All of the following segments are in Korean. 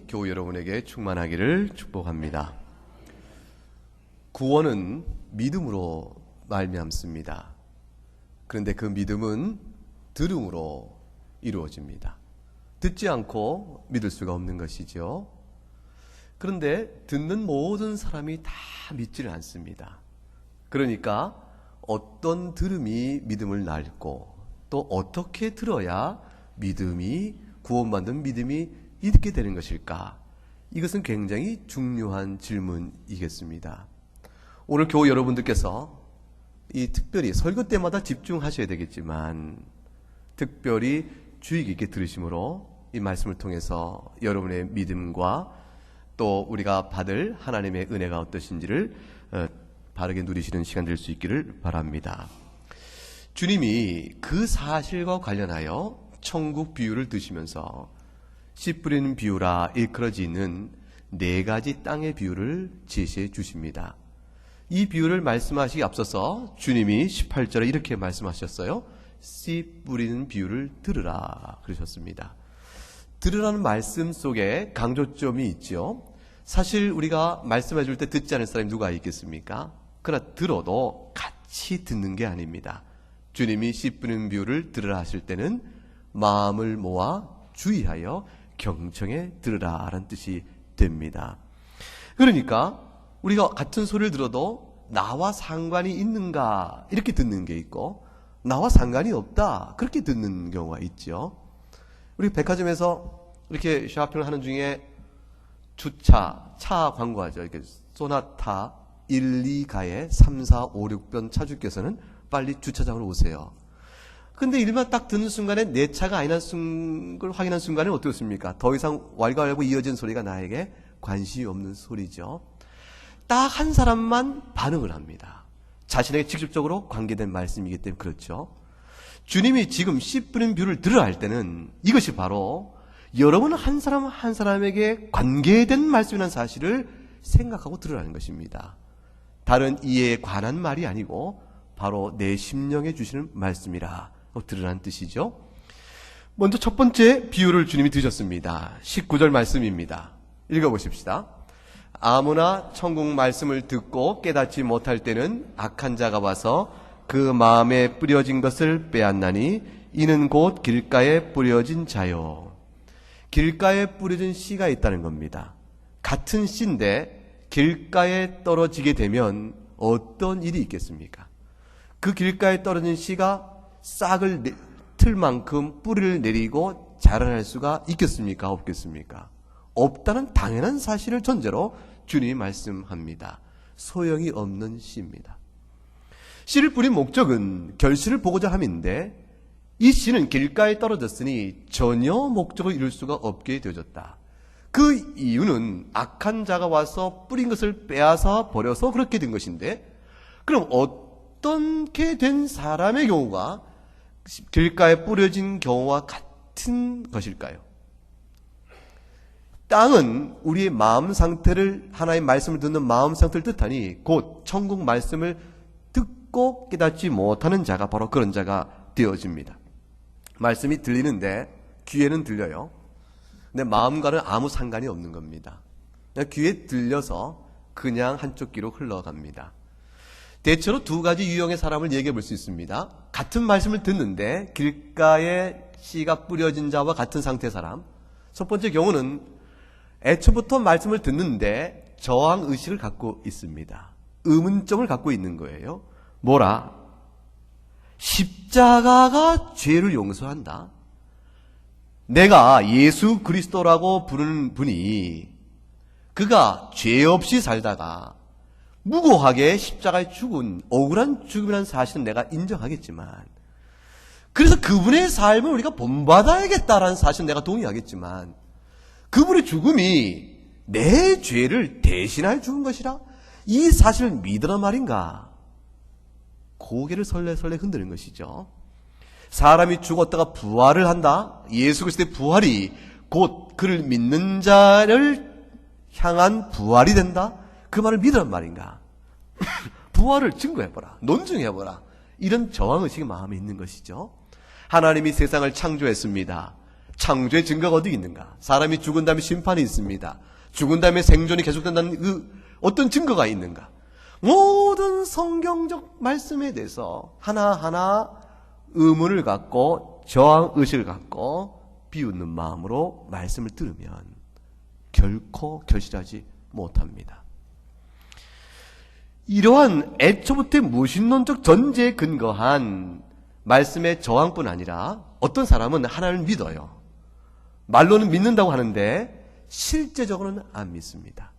교우 여러분에게 충만하기를 축복합니다. 구원은 믿음으로 말미암습니다. 그런데 그 믿음은 들음으로 이루어집니다. 듣지 않고 믿을 수가 없는 것이죠. 그런데 듣는 모든 사람이 다 믿지를 않습니다. 그러니까 어떤 들음이 믿음을 낳고 또 어떻게 들어야 믿음이 구원받는 믿음이 있게 되는 것일까? 이것은 굉장히 중요한 질문이겠습니다. 오늘 교우 여러분들께서 이 특별히 설교 때마다 집중하셔야 되겠지만 특별히 주의 깊게 들으심으로 이 말씀을 통해서 여러분의 믿음과 또 우리가 받을 하나님의 은혜가 어떠신지를 바르게 누리시는 시간 될 수 있기를 바랍니다. 주님이 그 사실과 관련하여 천국 비유를 드시면서 씨 뿌리는 비유라 일컬어지는 4가지 땅의 비유를 제시해 주십니다. 이 비유를 말씀하시기 앞서서 주님이 18절에 이렇게 말씀하셨어요. 씨 뿌리는 비유를 들으라 그러셨습니다. 들으라는 말씀 속에 강조점이 있죠. 사실 우리가 말씀해 줄 때 듣지 않을 사람이 누가 있겠습니까? 그러나 들어도 같이 듣는 게 아닙니다. 주님이 씨 뿌리는 비유를 들으라 하실 때는 마음을 모아 주의하여 경청에 들으라 라는 뜻이 됩니다. 그러니까 우리가 같은 소리를 들어도 나와 상관이 있는가 이렇게 듣는 게 있고 나와 상관이 없다 그렇게 듣는 경우가 있죠. 우리 백화점에서 이렇게 쇼핑을 하는 중에 주차, 차 광고하죠. 이렇게 소나타 1, 2가에 3, 4, 5, 6번 차주께서는 빨리 주차장으로 오세요. 근데 일만 딱 듣는 순간에 내 차가 아니라는 걸 확인한 순간에 어떻습니까? 더 이상 왈가왈부 이어진 소리가 나에게 관심이 없는 소리죠. 딱 한 사람만 반응을 합니다. 자신에게 직접적으로 관계된 말씀이기 때문에 그렇죠. 주님이 지금 씨 뿌린 비유를 들으라 할 때는 이것이 바로 여러분 한 사람 한 사람에게 관계된 말씀이라는 사실을 생각하고 들으라는 것입니다. 다른 이해에 관한 말이 아니고 바로 내 심령에 주시는 말씀이라 들으라는 뜻이죠. 먼저 첫 번째 비유를 주님이 드셨습니다. 19절 말씀입니다. 읽어보십시다. 아무나 천국 말씀을 듣고 깨닫지 못할 때는 악한 자가 와서 그 마음에 뿌려진 것을 빼앗나니 이는 곧 길가에 뿌려진 자요. 길가에 뿌려진 씨가 있다는 겁니다. 같은 씨인데 길가에 떨어지게 되면 어떤 일이 있겠습니까? 그 길가에 떨어진 씨가 싹을 틀 만큼 뿌리를 내리고 자라날 수가 있겠습니까? 없겠습니까? 없다는 당연한 사실을 전제로 주님이 말씀합니다. 소용이 없는 씨입니다. 씨를 뿌린 목적은 결실을 보고자 함인데 이 씨는 길가에 떨어졌으니 전혀 목적을 이룰 수가 없게 되어졌다. 그 이유는 악한 자가 와서 뿌린 것을 빼앗아 버려서 그렇게 된 것인데 그럼 어떻게 된 사람의 경우가 길가에 뿌려진 경우와 같은 것일까요? 땅은 우리의 마음 상태를 하나의 말씀을 듣는 마음 상태를 뜻하니 곧 천국 말씀을 듣고 깨닫지 못하는 자가 바로 그런 자가 되어집니다. 말씀이 들리는데 귀에는 들려요. 근데 마음과는 아무 상관이 없는 겁니다. 그냥 귀에 들려서 그냥 한쪽 귀로 흘러갑니다. 대체로 2가지 유형의 사람을 얘기해 볼 수 있습니다. 같은 말씀을 듣는데 길가에 씨가 뿌려진 자와 같은 상태의 사람. 첫 번째 경우는 애초부터 말씀을 듣는데 저항의식을 갖고 있습니다. 의문점을 갖고 있는 거예요. 뭐라? 십자가가 죄를 용서한다. 내가 예수 그리스도라고 부르는 분이 그가 죄 없이 살다가 무고하게 십자가에 죽은 억울한 죽음이라는 사실은 내가 인정하겠지만 그래서 그분의 삶을 우리가 본받아야겠다라는 사실은 내가 동의하겠지만 그분의 죽음이 내 죄를 대신하여 죽은 것이라 이 사실을 믿으란 말인가? 고개를 설레설레 흔드는 것이죠. 사람이 죽었다가 부활을 한다. 예수 그리스도의 부활이 곧 그를 믿는 자를 향한 부활이 된다. 그 말을 믿으란 말인가? 부활을 증거해보라. 논증해보라. 이런 저항의식이 마음에 있는 것이죠. 하나님이 세상을 창조했습니다. 창조의 증거가 어디 있는가? 사람이 죽은 다음에 심판이 있습니다. 죽은 다음에 생존이 계속된다는 그 어떤 증거가 있는가? 모든 성경적 말씀에 대해서 하나하나 의문을 갖고 저항의식을 갖고 비웃는 마음으로 말씀을 들으면 결코 결실하지 못합니다. 이러한 애초부터 무신론적 전제에 근거한 말씀의 저항뿐 아니라 어떤 사람은 하나님을 믿어요. 말로는 믿는다고 하는데 실제적으로는 안 믿습니다.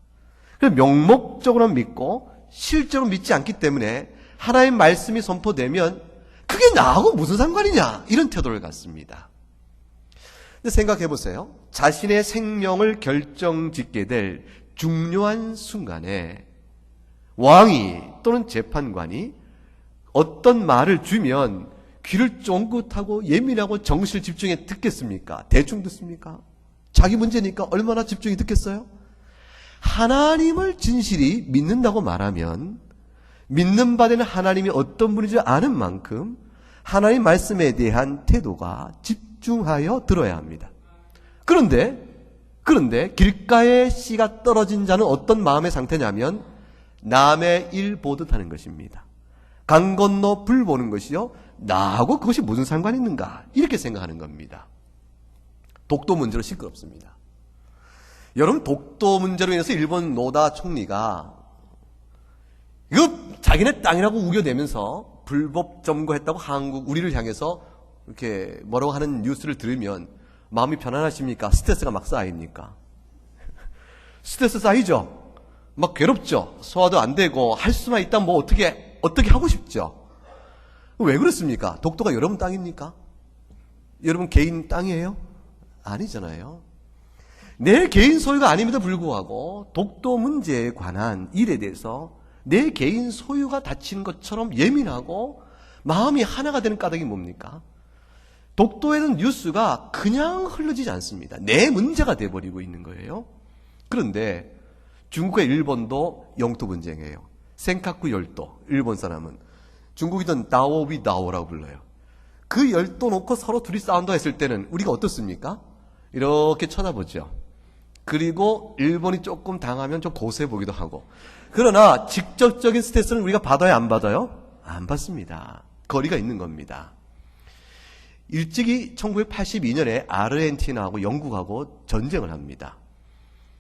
그래서 명목적으로는 믿고 실제로 믿지 않기 때문에 하나님의 말씀이 선포되면 그게 나하고 무슨 상관이냐 이런 태도를 갖습니다. 근데 생각해 보세요. 자신의 생명을 결정짓게 될 중요한 순간에 왕이 또는 재판관이 어떤 말을 주면 귀를 쫑긋하고 예민하고 정신을 집중해 듣겠습니까? 대충 듣습니까? 자기 문제니까 얼마나 집중해 듣겠어요? 하나님을 진실이 믿는다고 말하면 믿는 바되는 하나님이 어떤 분인지 아는 만큼 하나님 말씀에 대한 태도가 집중하여 들어야 합니다. 그런데 길가에 씨가 떨어진 자는 어떤 마음의 상태냐면 남의 일 보듯 하는 것입니다. 강 건너 불 보는 것이요, 나하고 그것이 무슨 상관이 있는가 이렇게 생각하는 겁니다. 독도 문제로 시끄럽습니다. 여러분, 독도 문제로 인해서 일본 노다 총리가 이거 자기네 땅이라고 우겨대면서 불법 점거했다고 우리를 향해서 이렇게 뭐라고 하는 뉴스를 들으면 마음이 편안하십니까? 스트레스가 막 쌓입니까? 스트레스 쌓이죠? 막 괴롭죠? 소화도 안 되고 할 수만 있다면 뭐 어떻게 하고 싶죠? 왜 그렇습니까? 독도가 여러분 땅입니까? 여러분 개인 땅이에요? 아니잖아요. 내 개인 소유가 아님에도 불구하고 독도 문제에 관한 일에 대해서 내 개인 소유가 다치는 것처럼 예민하고 마음이 하나가 되는 까닭이 뭡니까? 독도에는 뉴스가 그냥 흘러지지 않습니다. 내 문제가 돼버리고 있는 거예요. 그런데 중국과 일본도 영토 분쟁이에요. 센카쿠 열도, 일본 사람은 중국이든 다오비 다오라고 불러요. 그 열도 놓고 서로 둘이 싸운다 했을 때는 우리가 어떻습니까? 이렇게 쳐다보죠. 그리고 일본이 조금 당하면 좀 고소해 보기도 하고. 그러나 직접적인 스트레스는 우리가 받아요, 안 받아요? 안 받습니다. 거리가 있는 겁니다. 일찍이 1982년에 아르헨티나하고 영국하고 전쟁을 합니다.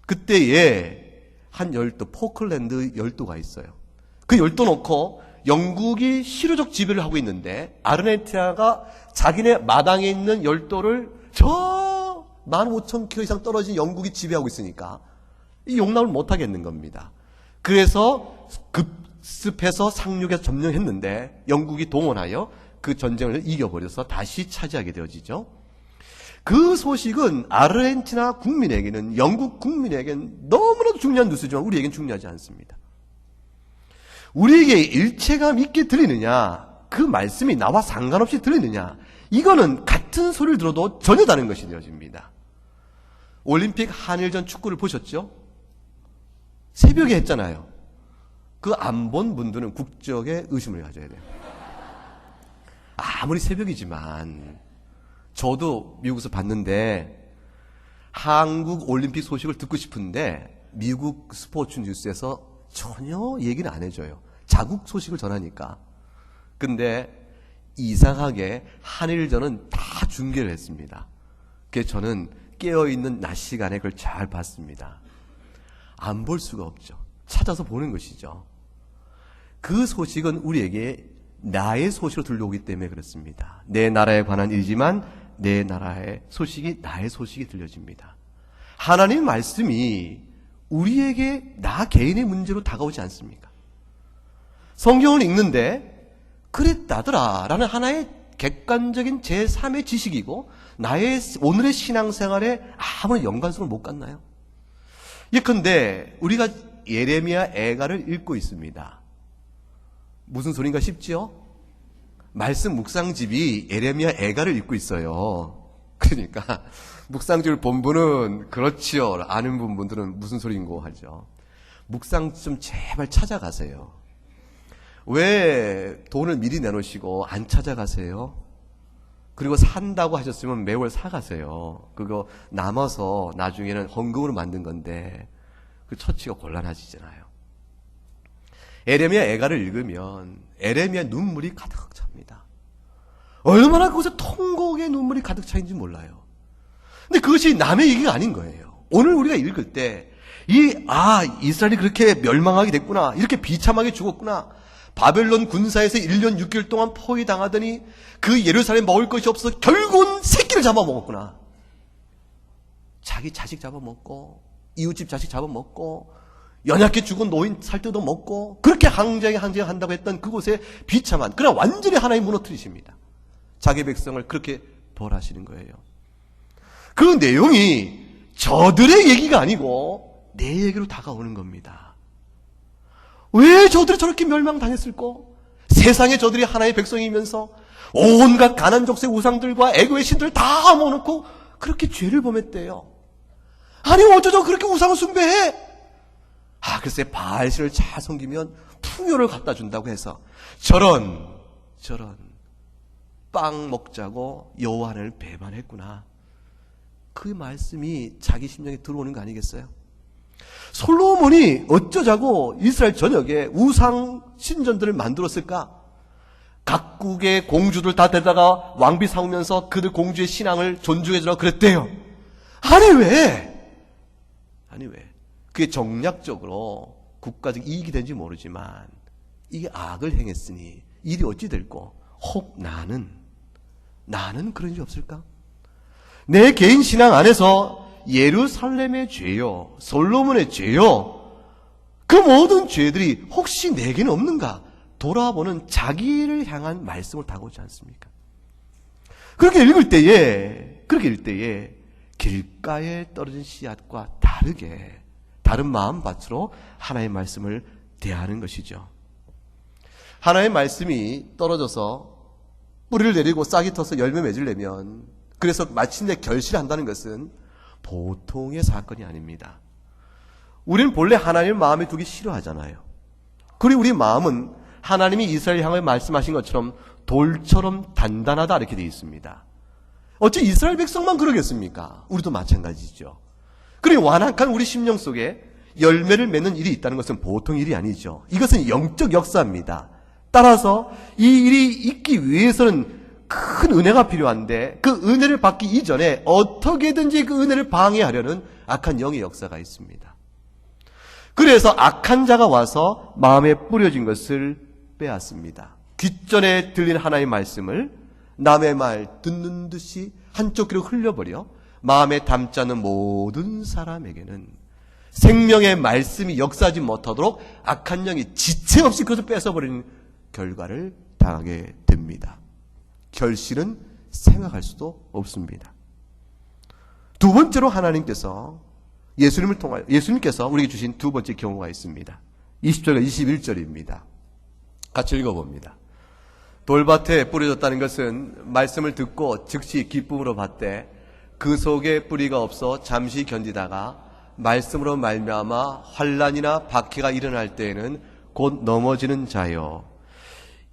그때에 한 열도, 포클랜드 열도가 있어요. 그 열도 놓고 영국이 실효적 지배를 하고 있는데 아르헨티나가 자기네 마당에 있는 열도를 저 15,000km 이상 떨어진 영국이 지배하고 있으니까 이 용납을 못 하겠는 겁니다. 그래서 급습해서 상륙해서 점령했는데 영국이 동원하여 그 전쟁을 이겨버려서 다시 차지하게 되어지죠. 그 소식은 아르헨티나 국민에게는, 영국 국민에게는 너무나도 중요한 뉴스지만 우리에게는 중요하지 않습니다. 우리에게 일체감 있게 들리느냐, 그 말씀이 나와 상관없이 들리느냐, 이거는 같은 소리를 들어도 전혀 다른 것이 되어집니다. 올림픽 한일전 축구를 보셨죠? 새벽에 했잖아요. 그 안 본 분들은 국적에 의심을 가져야 돼요. 아무리 새벽이지만 저도 미국에서 봤는데 한국 올림픽 소식을 듣고 싶은데 미국 스포츠 뉴스에서 전혀 얘기는 안 해줘요. 자국 소식을 전하니까. 근데 이상하게 한일전은 다 중계를 했습니다. 그래서 저는 깨어있는 낮 시간에 그걸 잘 봤습니다. 안 볼 수가 없죠. 찾아서 보는 것이죠. 그 소식은 우리에게 나의 소식으로 들려오기 때문에 그렇습니다. 내 나라에 관한 일이지만 내 나라의 소식이 나의 소식이 들려집니다. 하나님의 말씀이 우리에게 나 개인의 문제로 다가오지 않습니까? 성경을 읽는데 그랬다더라 라는 하나의 객관적인 제3의 지식이고 나의 오늘의 신앙생활에 아무런 연관성을 못 갖나요? 예컨대 우리가 예레미야 애가를 읽고 있습니다. 무슨 소린가 싶지요? 말씀 묵상집이 예레미야 애가를 읽고 있어요. 그러니까 묵상집을 본 분은 그렇지요. 아는 분들은 무슨 소리인고 하죠. 묵상 좀 제발 찾아가세요. 왜 돈을 미리 내놓으시고 안 찾아가세요? 그리고 산다고 하셨으면 매월 사가세요. 그거 남아서 나중에는 헌금으로 만든 건데 그 처치가 곤란하시잖아요. 에레미야 애가를 읽으면 에레미야 눈물이 가득 찹니다. 얼마나 그곳에 통곡의 눈물이 가득 차인지 몰라요. 근데 그것이 남의 얘기가 아닌 거예요. 오늘 우리가 읽을 때 이스라엘이 그렇게 멸망하게 됐구나. 이렇게 비참하게 죽었구나. 바벨론 군사에서 1년 6개월 동안 포위당하더니 그 예루살렘 먹을 것이 없어서 결국은 새끼를 잡아먹었구나. 자기 자식 잡아먹고 이웃집 자식 잡아먹고 연약해 죽은 노인 살 때도 먹고 그렇게 항쟁한다고 했던 그곳에 비참한, 그러나 완전히 하나님 무너뜨리십니다. 자기 백성을 그렇게 벌하시는 거예요. 그 내용이 저들의 얘기가 아니고 내 얘기로 다가오는 겁니다. 왜 저들이 저렇게 멸망당했을까? 세상에 저들이 하나의 백성이면서 온갖 가난 족쇄 우상들과 애고의 신들을 다 모아놓고 그렇게 죄를 범했대요. 아니 어쩌죠 그렇게 우상을 숭배해? 글쎄 바알신을 잘 섬기면 풍요를 갖다 준다고 해서 저런 빵 먹자고 여호와 하나님을 배반했구나. 그 말씀이 자기 심령에 들어오는 거 아니겠어요? 솔로몬이 어쩌자고 이스라엘 전역에 우상 신전들을 만들었을까? 각국의 공주들 다 데려다가 왕비 삼으면서 그들 공주의 신앙을 존중해주라고 그랬대요. 아니 왜? 그게 정략적으로 국가적 이익이 된지 모르지만 이게 악을 행했으니 일이 어찌 될꼬? 혹 나는 그런 일이 없을까? 내 개인 신앙 안에서 예루살렘의 죄요, 솔로몬의 죄요, 그 모든 죄들이 혹시 내게는 없는가? 돌아보는 자기를 향한 말씀을 다가오지 않습니까? 그렇게 읽을 때에 길가에 떨어진 씨앗과 다른 마음밭으로 하나님의 말씀을 대하는 것이죠. 하나님의 말씀이 떨어져서 뿌리를 내리고 싹이 터서 열매 맺으려면, 그래서 마침내 결실한다는 것은 보통의 사건이 아닙니다. 우리는 본래 하나님의 마음에 두기 싫어하잖아요. 그리고 우리 마음은 하나님이 이스라엘 향해 말씀하신 것처럼 돌처럼 단단하다 이렇게 되어 있습니다. 어찌 이스라엘 백성만 그러겠습니까? 우리도 마찬가지죠. 그리고 완악한 우리 심령 속에 열매를 맺는 일이 있다는 것은 보통 일이 아니죠. 이것은 영적 역사입니다. 따라서 이 일이 있기 위해서는 큰 은혜가 필요한데 그 은혜를 받기 이전에 어떻게든지 그 은혜를 방해하려는 악한 영의 역사가 있습니다. 그래서 악한 자가 와서 마음에 뿌려진 것을 빼앗습니다. 귓전에 들린 하나님의 말씀을 남의 말 듣는 듯이 한쪽 귀로 흘려버려 마음에 담지 않는 모든 사람에게는 생명의 말씀이 역사하지 못하도록 악한 영이 지체 없이 그것을 뺏어버리는 결과를 당하게 됩니다. 결실은 생각할 수도 없습니다. 두 번째로 하나님께서 예수님께서 우리에게 주신 두 번째 경우가 있습니다. 20절과 21절입니다. 같이 읽어봅니다. 돌밭에 뿌려졌다는 것은 말씀을 듣고 즉시 기쁨으로 받되 그 속에 뿌리가 없어 잠시 견디다가 말씀으로 말미암아 환난이나 박해가 일어날 때에는 곧 넘어지는 자요.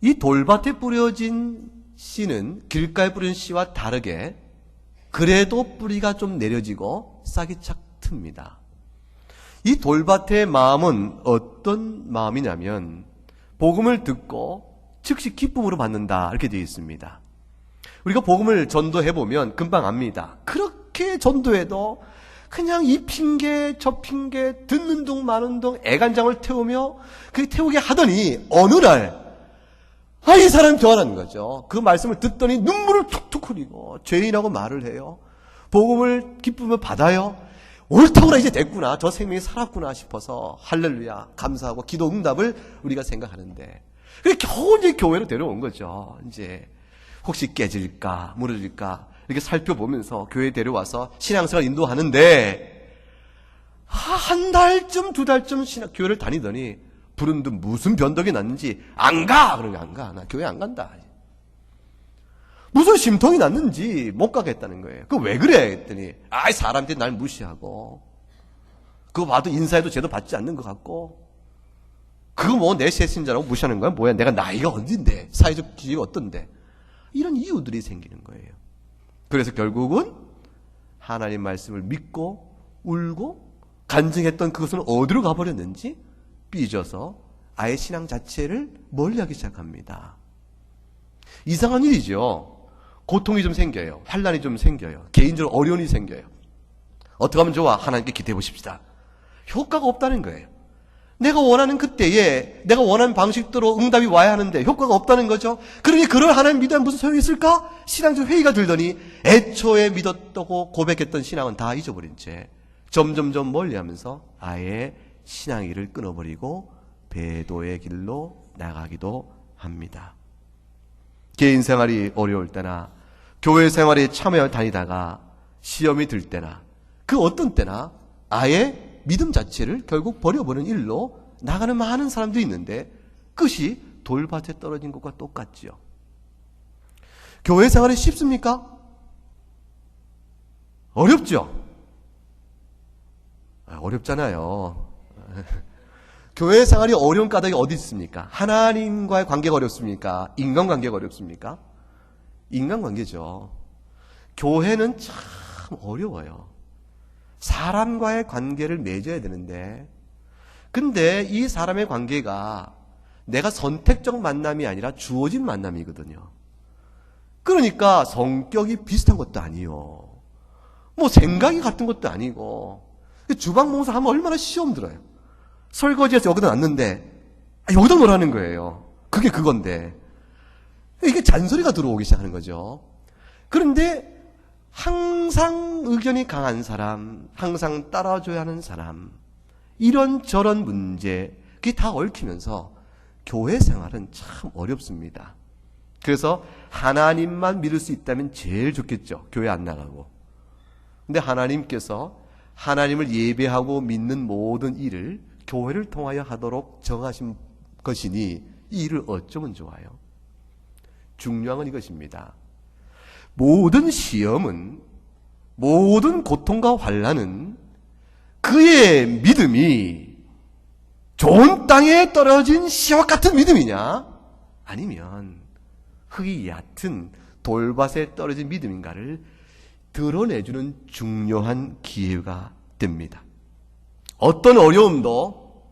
이 돌밭에 뿌려진 씨는 길가에 뿌린 씨와 다르게 그래도 뿌리가 좀 내려지고 싹이 착 틉니다. 이 돌밭의 마음은 어떤 마음이냐면 복음을 듣고 즉시 기쁨으로 받는다 이렇게 되어 있습니다. 우리가 복음을 전도해보면 금방 압니다. 그렇게 전도해도 그냥 이 핑계 저 핑계 듣는 둥 마는 둥 애간장을 태우며 그렇게 태우게 하더니 어느 날 이 사람이 변하는 거죠. 그 말씀을 듣더니 눈물을 툭툭 흘리고 죄인이라고 말을 해요. 복음을 기쁘며 받아요. 옳다구나 이제 됐구나. 저 생명이 살았구나 싶어서 할렐루야 감사하고 기도 응답을 우리가 생각하는데 겨우 이제 교회로 데려온 거죠. 이제 혹시 깨질까 무너질까 이렇게 살펴보면서 교회에 데려와서 신앙생활 인도하는데 한 달쯤 두 달쯤 교회를 다니더니 부른 듯 무슨 변덕이 났는지 안 가! 그러면 안 가. 나 교회 안 간다. 무슨 심통이 났는지 못 가겠다는 거예요. 그거 왜 그래? 했더니 사람들이 날 무시하고 그거 봐도 인사해도 제대로 받지 않는 것 같고 그거 뭐 내 새신자라고 무시하는 거야? 뭐야? 내가 나이가 어딘데? 사회적 지위가 어떤데? 이런 이유들이 생기는 거예요. 그래서 결국은 하나님 말씀을 믿고 울고 간증했던 그것은 어디로 가버렸는지 삐져서 아예 신앙 자체를 멀리하기 시작합니다. 이상한 일이죠. 고통이 좀 생겨요. 환난이 좀 생겨요. 개인적으로 어려움이 생겨요. 어떻게 하면 좋아? 하나님께 기도해 보십시다. 효과가 없다는 거예요. 내가 원하는 그때에 내가 원하는 방식대로 응답이 와야 하는데 효과가 없다는 거죠. 그러니 그걸 하나님 믿으면 무슨 소용이 있을까? 신앙적 회의가 들더니 애초에 믿었다고 고백했던 신앙은 다 잊어버린 채 점점점 멀리하면서 아예 신앙의 길을 끊어버리고 배도의 길로 나가기도 합니다. 개인 생활이 어려울 때나 교회 생활에 참여 다니다가 시험이 들 때나 그 어떤 때나 아예 믿음 자체를 결국 버려버리는 일로 나가는 많은 사람들이 있는데 그것이 돌밭에 떨어진 것과 똑같지요. 교회 생활이 쉽습니까? 어렵죠? 어렵잖아요. 교회 생활이 어려운 까닭이 어디 있습니까? 하나님과의 관계가 어렵습니까? 인간관계가 어렵습니까? 인간관계죠. 교회는 참 어려워요. 사람과의 관계를 맺어야 되는데 근데 이 사람의 관계가 내가 선택적 만남이 아니라 주어진 만남이거든요. 그러니까 성격이 비슷한 것도 아니요. 뭐 생각이 같은 것도 아니고 주방 봉사 하면 얼마나 시험 들어요. 설거지해서 여기다 놨는데 여기다 놓으라는 거예요. 그게 그건데 이게 잔소리가 들어오기 시작하는 거죠. 그런데 항상 의견이 강한 사람, 항상 따라줘야 하는 사람, 이런저런 문제, 그게 다 얽히면서 교회 생활은 참 어렵습니다. 그래서 하나님만 믿을 수 있다면 제일 좋겠죠. 교회 안 나가고. 근데 하나님께서 하나님을 예배하고 믿는 모든 일을 교회를 통하여 하도록 정하신 것이니 이 일을 어쩌면 좋아요. 중요한 건 이것입니다. 모든 시험은, 모든 고통과 환난은 그의 믿음이 좋은 땅에 떨어진 씨와 같은 믿음이냐? 아니면 흙이 얕은 돌밭에 떨어진 믿음인가를 드러내주는 중요한 기회가 됩니다. 어떤 어려움도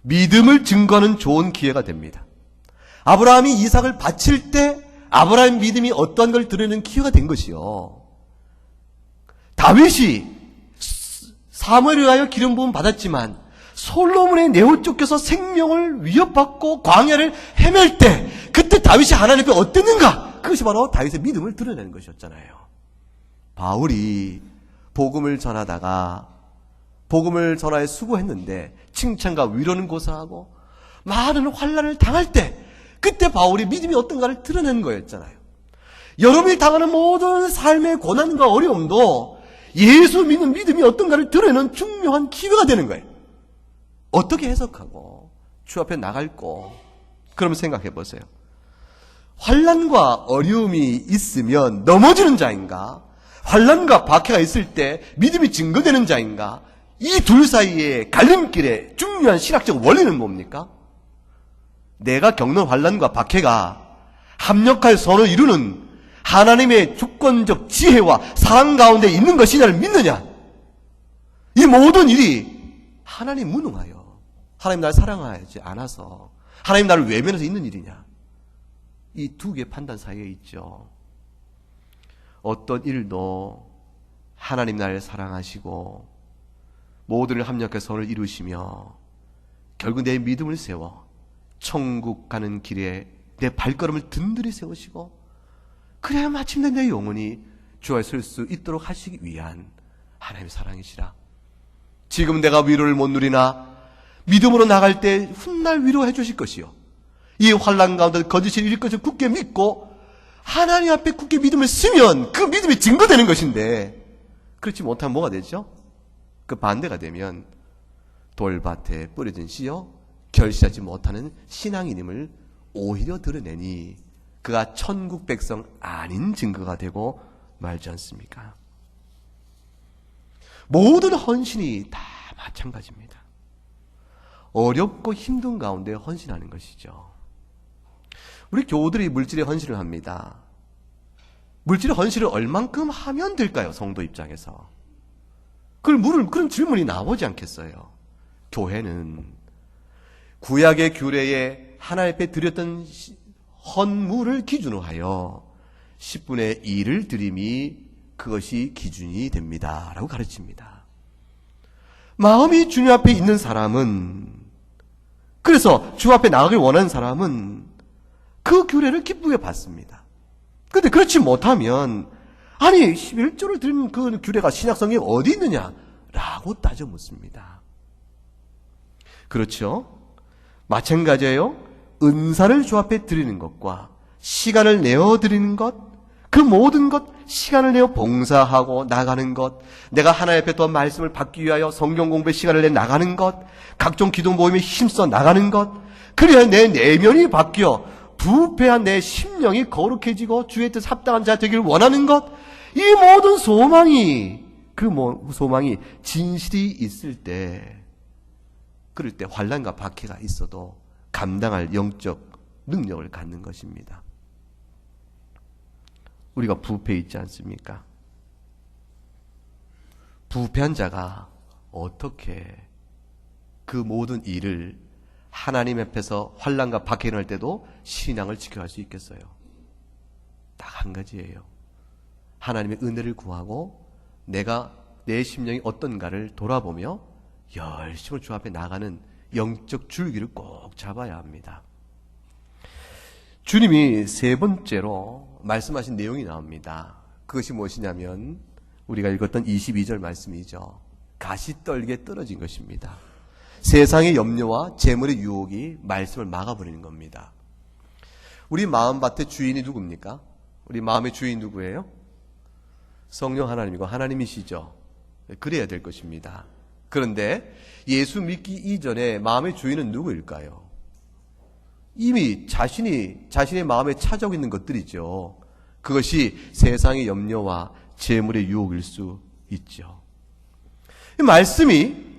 믿음을 증거하는 좋은 기회가 됩니다. 아브라함이 이삭을 바칠 때 아브라함의 믿음이 어떠한 걸 드러내는 기회가 된 것이요. 다윗이 사무엘에 의하여 기름 부음 받았지만 솔로몬의 내호 쫓겨서 생명을 위협받고 광야를 헤맬 때 그때 다윗이 하나님 앞에 어땠는가? 그것이 바로 다윗의 믿음을 드러내는 것이었잖아요. 바울이 복음을 전하다가 복음을 전하에 수고했는데 칭찬과 위로는 고사하고 많은 환난을 당할 때 그때 바울이 믿음이 어떤가를 드러내는 거였잖아요. 여러분이 당하는 모든 삶의 고난과 어려움도 예수 믿는 믿음이 어떤가를 드러내는 중요한 기회가 되는 거예요. 어떻게 해석하고 주 앞에 나갈고 그러면 생각해 보세요. 환난과 어려움이 있으면 넘어지는 자인가? 환난과 박해가 있을 때 믿음이 증거되는 자인가? 이 둘 사이의 갈림길의 중요한 신학적 원리는 뭡니까? 내가 겪는 환난과 박해가 합력할 선을 이루는 하나님의 주권적 지혜와 사랑 가운데 있는 것이냐를 믿느냐? 이 모든 일이 하나님 무능하여 하나님 나를 사랑하지 않아서 하나님 나를 외면해서 있는 일이냐? 이 두 개의 판단 사이에 있죠. 어떤 일도 하나님 나를 사랑하시고 모든 일 합력해서 선을 이루시며 결국 내 믿음을 세워 천국 가는 길에 내 발걸음을 든든히 세우시고 그래야 마침내 내 영혼이 주 앞에 설 수 있도록 하시기 위한 하나님의 사랑이시라. 지금 내가 위로를 못 누리나 믿음으로 나갈 때 훗날 위로해 주실 것이요. 이 환난 가운데 거짓을 이길 것을 굳게 믿고 하나님 앞에 굳게 믿음을 쓰면 그 믿음이 증거되는 것인데 그렇지 못하면 뭐가 되죠? 그 반대가 되면 돌밭에 뿌려진 씨여 결실하지 못하는 신앙인임을 오히려 드러내니 그가 천국 백성 아닌 증거가 되고 말지 않습니까? 모든 헌신이 다 마찬가지입니다. 어렵고 힘든 가운데 헌신하는 것이죠. 우리 교우들이 물질에 헌신을 합니다. 물질의 헌신을 얼만큼 하면 될까요? 성도 입장에서. 그런 질문이 나오지 않겠어요? 교회는 구약의 규례에 하나님 앞에 드렸던 헌물을 기준으로 하여 10분의 1을 드림이 그것이 기준이 됩니다. 라고 가르칩니다. 마음이 주님 앞에 있는 사람은, 그래서 주 앞에 나가길 원하는 사람은 그 규례를 기쁘게 받습니다. 그런데 그렇지 못하면 아니 11조를 드리는 그 규례가 신약성경에 어디 있느냐? 라고 따져 묻습니다. 그렇죠? 마찬가지예요. 은사를 주 앞에 드리는 것과 시간을 내어 드리는 것, 그 모든 것, 시간을 내어 봉사하고 나가는 것, 내가 하나님 앞에 더 말씀을 받기 위하여 성경 공부에 시간을 내 나가는 것, 각종 기도 모임에 힘써 나가는 것, 그래야 내 내면이 바뀌어 부패한 내 심령이 거룩해지고 주의 뜻 합당한 자 되기를 원하는 것, 이 모든 소망이, 소망이 진실이 있을 때, 그럴 때 환난과 박해가 있어도 감당할 영적 능력을 갖는 것입니다. 우리가 부패해 있지 않습니까? 부패한 자가 어떻게 그 모든 일을 하나님 앞에서 환난과 박해를 일어날 때도 신앙을 지켜갈 수 있겠어요? 딱 한 가지예요. 하나님의 은혜를 구하고 내가 내 심령이 어떤가를 돌아보며 열심히 주 앞에 나가는 영적 줄기를 꼭 잡아야 합니다. 주님이 세 번째로 말씀하신 내용이 나옵니다. 그것이 무엇이냐면 우리가 읽었던 22절 말씀이죠. 가시떨기에 떨어진 것입니다. 세상의 염려와 재물의 유혹이 말씀을 막아버리는 겁니다. 우리 마음밭의 주인이 누굽니까? 우리 마음의 주인 누구예요? 성령 하나님이고 하나님이시죠. 그래야 될 것입니다. 그런데 예수 믿기 이전에 마음의 주인은 누구일까요? 이미 자신의 마음에 찾아오고 있는 것들이죠. 그것이 세상의 염려와 재물의 유혹일 수 있죠. 이 말씀이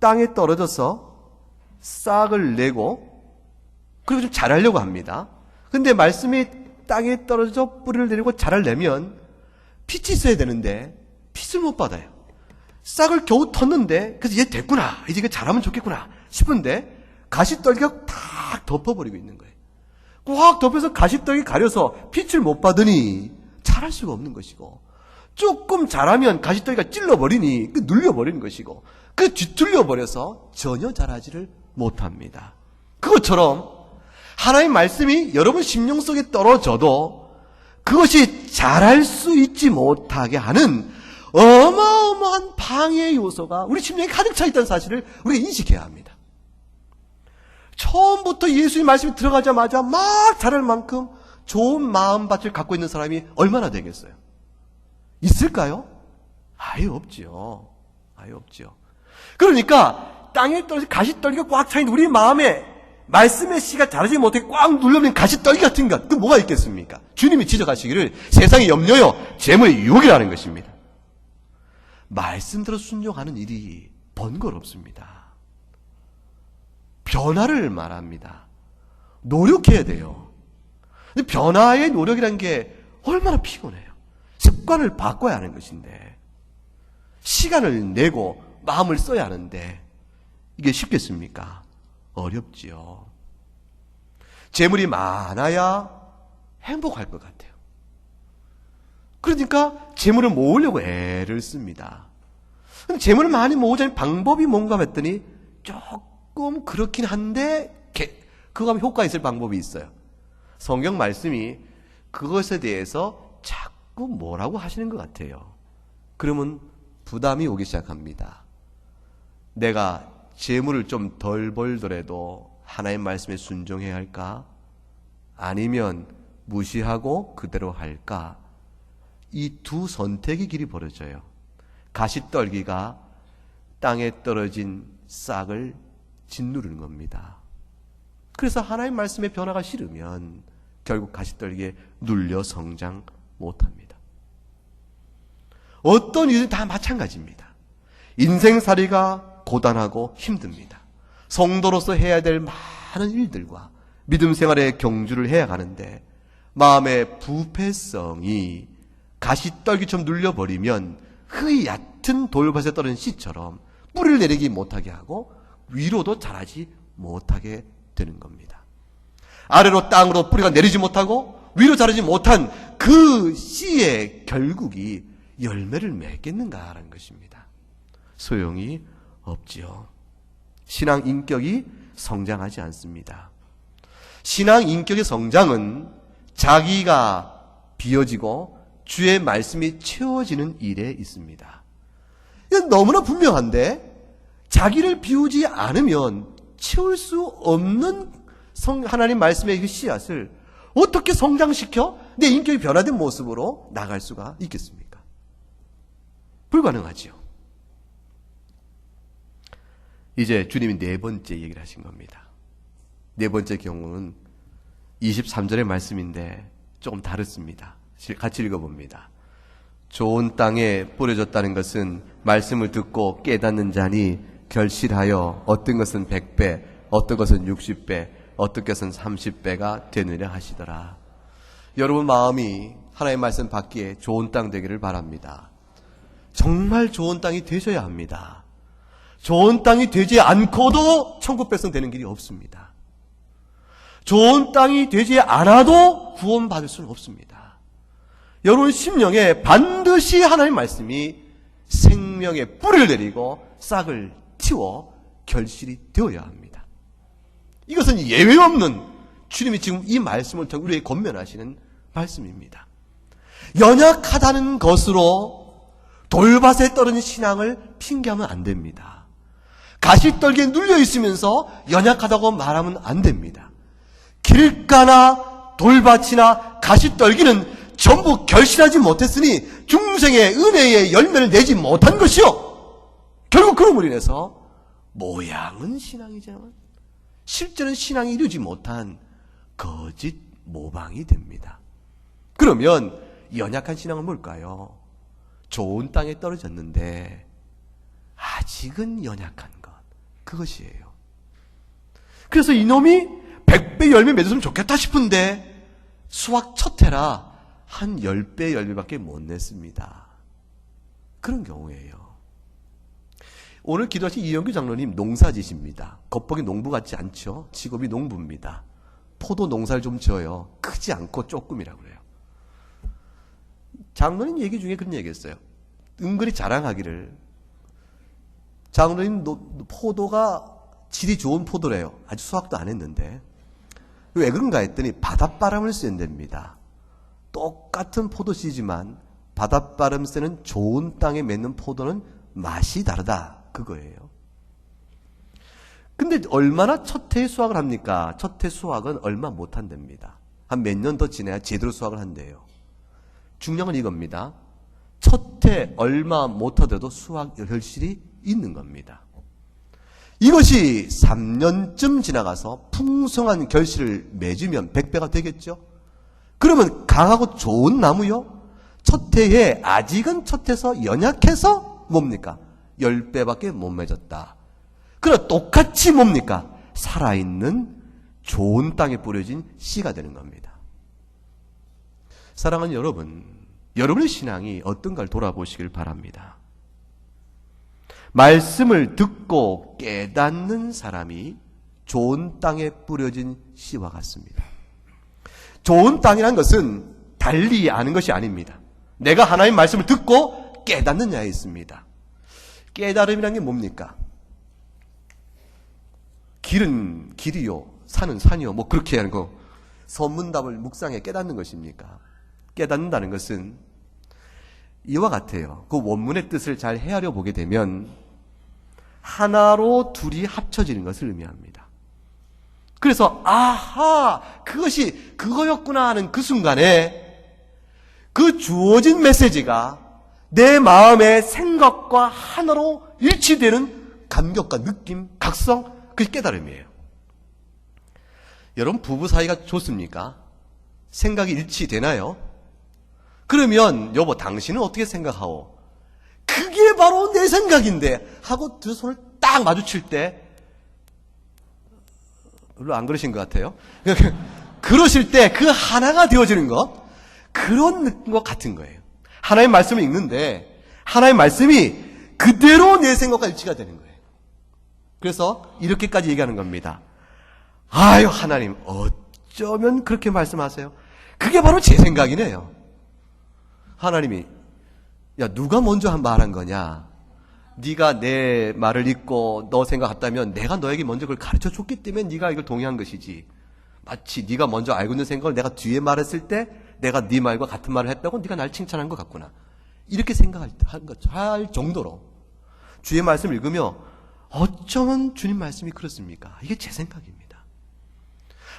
땅에 떨어져서 싹을 내고 그리고 좀 자라려고 합니다. 근데 말씀이 땅에 떨어져 뿌리를 내리고 자랄 내면 빛이 있어야 되는데 빛을 못 받아요. 싹을 겨우 텄는데 그래서 얘 됐구나, 이제 이거 자라면 좋겠구나 싶은데 가시떨기가 탁 덮어버리고 있는 거예요. 꽉 덮여서 가시떨기 가려서 빛을 못 받으니 자랄 수가 없는 것이고, 조금 자라면 가시떨기가 찔러버리니 눌려버리는 것이고, 그 뒤틀려버려서 전혀 자라지를 못합니다. 그것처럼 하나님의 말씀이 여러분 심령 속에 떨어져도 그것이 자랄 수 있지 못하게 하는 어마어마한 방해 요소가 우리 심령에 가득 차 있다는 사실을 우리가 인식해야 합니다. 처음부터 예수의 말씀이 들어가자마자 막 자랄 만큼 좋은 마음밭을 갖고 있는 사람이 얼마나 되겠어요? 있을까요? 아예 없지요. 아예 없지요. 그러니까 땅에 떨어진 가시떨기가 꽉 차있는 우리 마음에 말씀의 씨가 자라지 못하게 꽉 눌러있는 가시떨기 같은 것, 그 뭐가 있겠습니까? 주님이 지적하시기를 세상의 염려요 재물의 유혹이라는 것입니다. 말씀대로 순종하는 일이 번거롭습니다. 변화를 말합니다. 노력해야 돼요. 근데 변화의 노력이라는 게 얼마나 피곤해요. 습관을 바꿔야 하는 것인데, 시간을 내고 마음을 써야 하는데 이게 쉽겠습니까? 어렵지요. 재물이 많아야 행복할 것 같아요. 그러니까 재물을 모으려고 애를 씁니다. 근데 재물을 많이 모으자는 방법이 뭔가 했더니 조금 그렇긴 한데 그거 하면 효과 있을 방법이 있어요. 성경 말씀이 그것에 대해서 자꾸 뭐라고 하시는 것 같아요. 그러면 부담이 오기 시작합니다. 내가 재물을 좀 덜 벌더라도 하나님 말씀에 순종해야 할까? 아니면 무시하고 그대로 할까? 이 두 선택의 길이 벌어져요. 가시떨기가 땅에 떨어진 싹을 짓누르는 겁니다. 그래서 하나님 말씀의 변화가 싫으면 결국 가시떨기에 눌려 성장 못합니다. 어떤 일은 다 마찬가지입니다. 인생살이가 고단하고 힘듭니다. 성도로서 해야 될 많은 일들과 믿음 생활의 경주를 해야 하는데 마음의 부패성이 가시떨기처럼 눌려버리면 그 얕은 돌밭에 떨어진 씨처럼 뿌리를 내리기 못하게 하고 위로도 자라지 못하게 되는 겁니다. 아래로 땅으로 뿌리가 내리지 못하고 위로 자라지 못한 그 씨의 결국이 열매를 맺겠는가라는 것입니다. 소용이 없지요. 신앙 인격이 성장하지 않습니다. 신앙 인격의 성장은 자기가 비워지고 주의 말씀이 채워지는 일에 있습니다. 이건 너무나 분명한데 자기를 비우지 않으면 채울 수 없는 하나님 말씀의 그 씨앗을 어떻게 성장시켜 내 인격이 변화된 모습으로 나갈 수가 있겠습니까? 불가능하지요. 이제 주님이 네 번째 얘기를 하신 겁니다. 네 번째 경우는 23절의 말씀인데 조금 다릅니다. 같이 읽어봅니다. 좋은 땅에 뿌려졌다는 것은 말씀을 듣고 깨닫는 자니 결실하여 어떤 것은 100배, 어떤 것은 60배, 어떤 것은 30배가 되느냐 하시더라. 여러분 마음이 하나님의 말씀 받기에 좋은 땅 되기를 바랍니다. 정말 좋은 땅이 되셔야 합니다. 좋은 땅이 되지 않고도 천국 백성 되는 길이 없습니다. 좋은 땅이 되지 않아도 구원받을 수는 없습니다. 여러분 심령에 반드시 하나님의 말씀이 생명의 뿌리를 내리고 싹을 틔워 결실이 되어야 합니다. 이것은 예외 없는 주님이 지금 이 말씀을 통해 우리에게 권면하시는 말씀입니다. 연약하다는 것으로 돌밭에 떨어진 신앙을 핑계하면 안 됩니다. 가시떨기에 눌려 있으면서 연약하다고 말하면 안 됩니다. 길가나 돌밭이나 가시떨기는 전부 결실하지 못했으니 중생의 은혜의 열매를 내지 못한 것이요. 결국 그럼으로 인해서 모양은 신앙이지만 실제는 신앙이 이루지 못한 거짓 모방이 됩니다. 그러면 연약한 신앙은 뭘까요? 좋은 땅에 떨어졌는데 아직은 연약한 것, 그것이에요. 그래서 이놈이 100배 열매 맺었으면 좋겠다 싶은데 수확 첫 해라 한 10배 열매밖에 못 냈습니다. 그런 경우예요. 오늘 기도하신 이영규 장로님 농사지십니다. 겉보기 농부 같지 않죠? 직업이 농부입니다. 포도 농사를 좀 지어요. 크지 않고 조금이라고 그래요. 장로님 얘기 중에 그런 얘기했어요. 은근히 자랑하기를 장로님 포도가 질이 좋은 포도래요. 아직 수확도 안 했는데 왜 그런가 했더니 바닷바람을 쐰답니다. 똑같은 포도씨지만 바닷바람 쐬는 좋은 땅에 맺는 포도는 맛이 다르다. 그거예요. 근데 얼마나 첫 해에 수확을 합니까? 첫 해 수확은 얼마 못 한답니다. 한 몇 년 더 지나야 제대로 수확을 한대요. 중요한 건 이겁니다. 첫 해 얼마 못 하더라도 수확 결실이 있는 겁니다. 이것이 3년쯤 지나가서 풍성한 결실을 맺으면 100배가 되겠죠? 그러면 강하고 좋은 나무요? 첫 해에 아직은 첫 해에서 연약해서 뭡니까? 10배밖에 못 맺었다. 그러나 똑같이 뭡니까? 살아있는 좋은 땅에 뿌려진 씨가 되는 겁니다. 사랑하는 여러분, 여러분의 신앙이 어떤가를 돌아보시길 바랍니다. 말씀을 듣고 깨닫는 사람이 좋은 땅에 뿌려진 씨와 같습니다. 좋은 땅이라는 것은 달리 아는 것이 아닙니다. 내가 하나님의 말씀을 듣고 깨닫느냐에 있습니다. 깨달음이라는 게 뭡니까? 길은 길이요, 산은 산이요, 뭐 그렇게 하는 거. 선문답을 묵상해 깨닫는 것입니까? 깨닫는다는 것은 이와 같아요. 그 원문의 뜻을 잘 헤아려 보게 되면 하나로 둘이 합쳐지는 것을 의미합니다. 그래서 아하, 그것이 그거였구나 하는 그 순간에 그 주어진 메시지가 내 마음의 생각과 하나로 일치되는 감격과 느낌, 각성, 그게 깨달음이에요. 여러분 부부 사이가 좋습니까? 생각이 일치되나요? 그러면 여보 당신은 어떻게 생각하오? 그게 바로 내 생각인데 하고 두 손을 딱 마주칠 때 별로 안 그러신 것 같아요. 그러실 때 그 하나가 되어지는 것, 그런 느낌과 같은 거예요. 하나님 말씀을 읽는데 하나님 말씀이 그대로 내 생각과 일치가 되는 거예요. 그래서 이렇게까지 얘기하는 겁니다. 아유, 하나님 어쩌면 그렇게 말씀하세요? 그게 바로 제 생각이네요. 하나님이, 야, 누가 먼저 말한 거냐? 네가 내 말을 읽고 너 생각 같다면 내가 너에게 먼저 그걸 가르쳐 줬기 때문에 네가 이걸 동의한 것이지. 마치 네가 먼저 알고 있는 생각을 내가 뒤에 말했을 때 내가 네 말과 같은 말을 했다고 네가 날 칭찬한 것 같구나. 이렇게 생각할 정도로 주의 말씀을 읽으며 어쩌면 주님 말씀이 그렇습니까? 이게 제 생각입니다.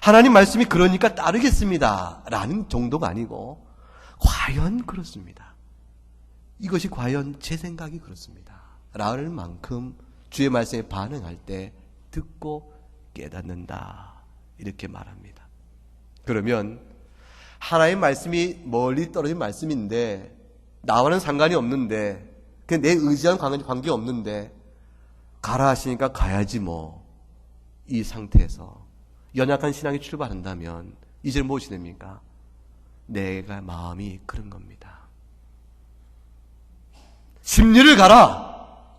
하나님 말씀이 그러니까 따르겠습니다 라는 정도가 아니고 과연 그렇습니다. 이것이 과연 제 생각이 그렇습니다 라는 만큼 주의 말씀에 반응할 때 듣고 깨닫는다 이렇게 말합니다. 그러면 하나님 말씀이 멀리 떨어진 말씀인데 나와는 상관이 없는데 내 의지와는 관계 없는데 가라 하시니까 가야지 뭐, 이 상태에서 연약한 신앙이 출발한다면 이제 무엇이 됩니까? 내가 마음이 그런 겁니다. 심리를 가라.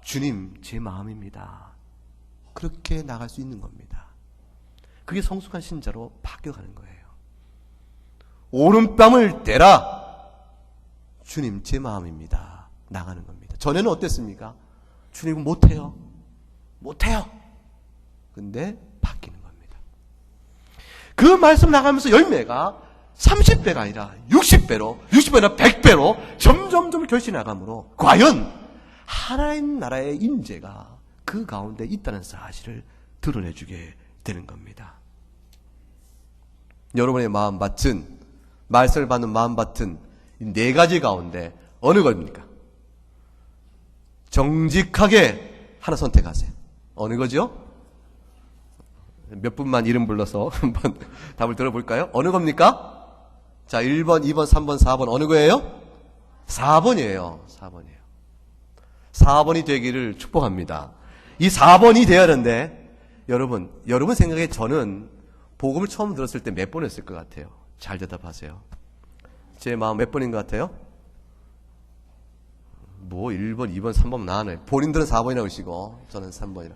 주님 제 마음입니다. 그렇게 나갈 수 있는 겁니다. 그게 성숙한 신자로 바뀌어가는 거예요. 오른뺨을 대라. 주님 제 마음입니다. 나가는 겁니다. 전에는 어땠습니까? 주님 못해요. 근데 바뀌는 겁니다. 그 말씀 나가면서 열매가 30배가 아니라 60배로 60배나 100배로 점점 결실해 나가므로 과연 하나님 나라의 인재가 그 가운데 있다는 사실을 드러내주게 되는 겁니다. 여러분의 마음밭은, 말씀을 받는 마음밭은 이 네 가지 가운데 어느 겁니까? 정직하게 하나 선택하세요. 어느 거죠? 몇 분만 이름 불러서 한번 답을 들어볼까요? 어느 겁니까? 자, 1번, 2번, 3번, 4번 어느 거예요? 4번이에요. 4번이 되기를 축복합니다. 이 4번이 되어야 하는데 여러분 생각에 저는 복음을 처음 들었을 때 몇 번 했을 것 같아요? 잘 대답하세요. 제 마음 몇 번인 것 같아요? 1번, 2번, 3번 나와요. 본인들은 4번이라고 하시고 저는 3번이라.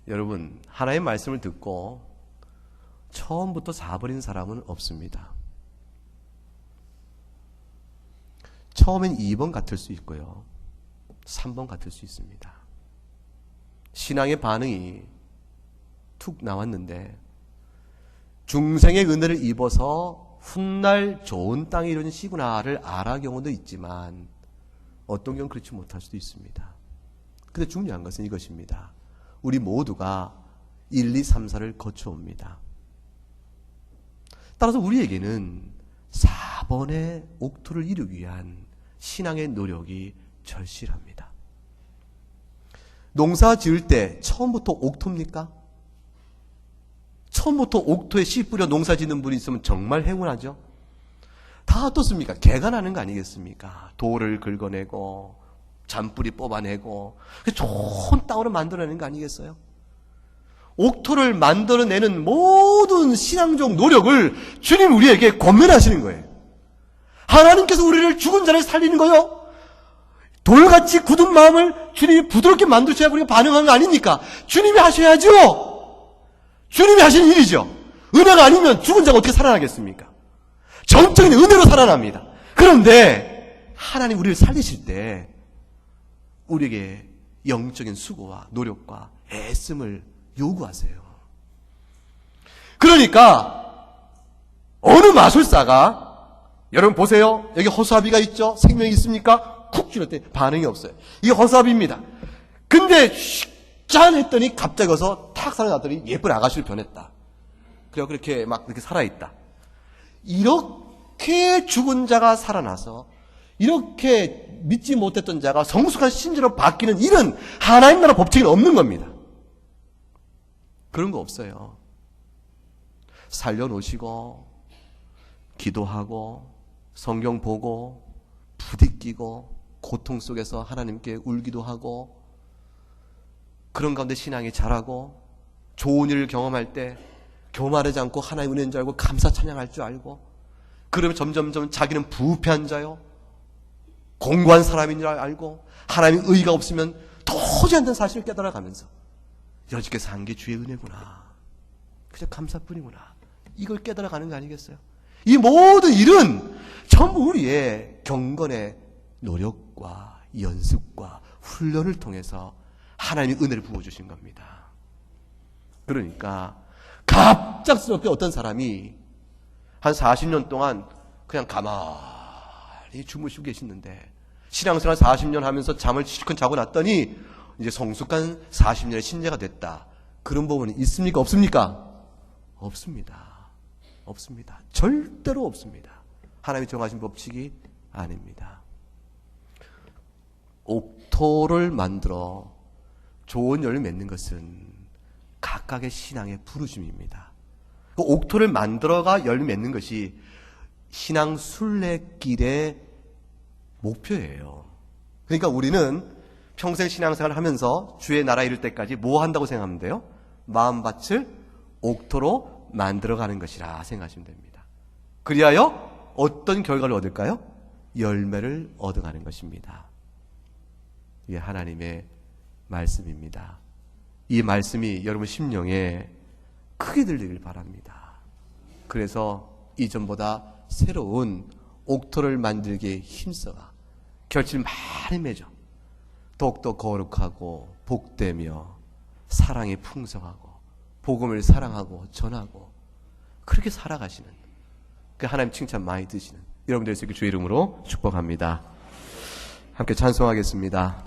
여러분, 하나님의 말씀을 듣고 처음부터 4번인 사람은 없습니다. 처음엔 2번 같을 수 있고요. 3번 같을 수 있습니다. 신앙의 반응이 툭 나왔는데 중생의 은혜를 입어서 훗날 좋은 땅에 이루어진 시구나를 알아 경우도 있지만 어떤 경우는 그렇지 못할 수도 있습니다. 근데 중요한 것은 이것입니다. 우리 모두가 1, 2, 3, 4를 거쳐옵니다. 따라서 우리에게는 4번의 옥토를 이루기 위한 신앙의 노력이 절실합니다. 농사 지을 때 처음부터 옥토입니까? 처음부터 옥토에 씨 뿌려 농사 짓는 분이 있으면 정말 행운하죠. 다 어떻습니까? 개가 나는 거 아니겠습니까? 돌을 긁어내고 잔뿌리 뽑아내고 좋은 땅으로 만들어내는 거 아니겠어요? 옥토를 만들어내는 모든 신앙적 노력을 주님 우리에게 권면하시는 거예요. 하나님께서 우리를 죽은 자를 살리는 거요. 돌같이 굳은 마음을 주님이 부드럽게 만드셔야 우리가 반응하는 거 아닙니까? 주님이 하셔야죠. 주님이 하시는 일이죠. 은혜가 아니면 죽은 자가 어떻게 살아나겠습니까? 정적인 은혜로 살아납니다. 그런데 하나님 우리를 살리실 때 우리에게 영적인 수고와 노력과 애씀을 요구하세요. 그러니까 어느 마술사가, 여러분 보세요. 여기 허수아비가 있죠? 생명이 있습니까? 쿡 찔렀더니 반응이 없어요. 이게 허수아비입니다. 근데 짠 했더니 갑자기 와서 탁 살아났더니 예쁜 아가씨로 변했다. 그리고 그렇게 막 이렇게 살아있다. 이렇게 죽은 자가 살아나서 이렇게 믿지 못했던 자가 성숙한 신자로 바뀌는 일은 하나님 나라 법칙은 없는 겁니다. 그런 거 없어요. 살려놓으시고 기도하고 성경 보고 부딪히고 고통 속에서 하나님께 울기도 하고 그런 가운데 신앙이 자라고 좋은 일을 경험할 때 교만하지 않고 하나님 은혜인 줄 알고 감사 찬양할 줄 알고, 그러면 점점점 자기는 부패한 자요, 공고한 사람인 줄 알고, 하나님의 의가 없으면 도저히 안 되는 사실을 깨달아가면서 여지껏 산 게 주의 은혜구나, 그저 감사뿐이구나, 이걸 깨달아가는 거 아니겠어요? 이 모든 일은 전부 우리의 경건의 노력과 연습과 훈련을 통해서 하나님의 은혜를 부어주신 겁니다. 그러니까 갑작스럽게 어떤 사람이 한 40년 동안 그냥 가만히 주무시고 계시는데, 신앙생활 40년 하면서 잠을 실컷 자고 났더니 이제 성숙한 40년의 신자가 됐다. 그런 부분이 있습니까? 없습니까? 없습니다. 없습니다. 절대로 없습니다. 하나님이 정하신 법칙이 아닙니다. 옥토를 만들어 좋은 열매를 맺는 것은 각각의 신앙의 부르심입니다. 그 옥토를 만들어가 열매 맺는 것이 신앙 순례길의 목표예요. 그러니까 우리는 평생 신앙생활을 하면서 주의 나라 이룰 때까지 뭐 한다고 생각하면 돼요? 마음밭을 옥토로 만들어가는 것이라 생각하시면 됩니다. 그리하여 어떤 결과를 얻을까요? 열매를 얻어가는 것입니다. 이게 하나님의 말씀입니다. 이 말씀이 여러분 심령에 크게 들리길 바랍니다. 그래서 이전보다 새로운 옥토를 만들기에 힘써가 결실 많이 맺어 더욱더 거룩하고 복되며 사랑이 풍성하고 복음을 사랑하고 전하고 그렇게 살아가시는, 그 하나님 칭찬 많이 드시는 여러분들 될 수 있게 주의 이름으로 축복합니다. 함께 찬송하겠습니다.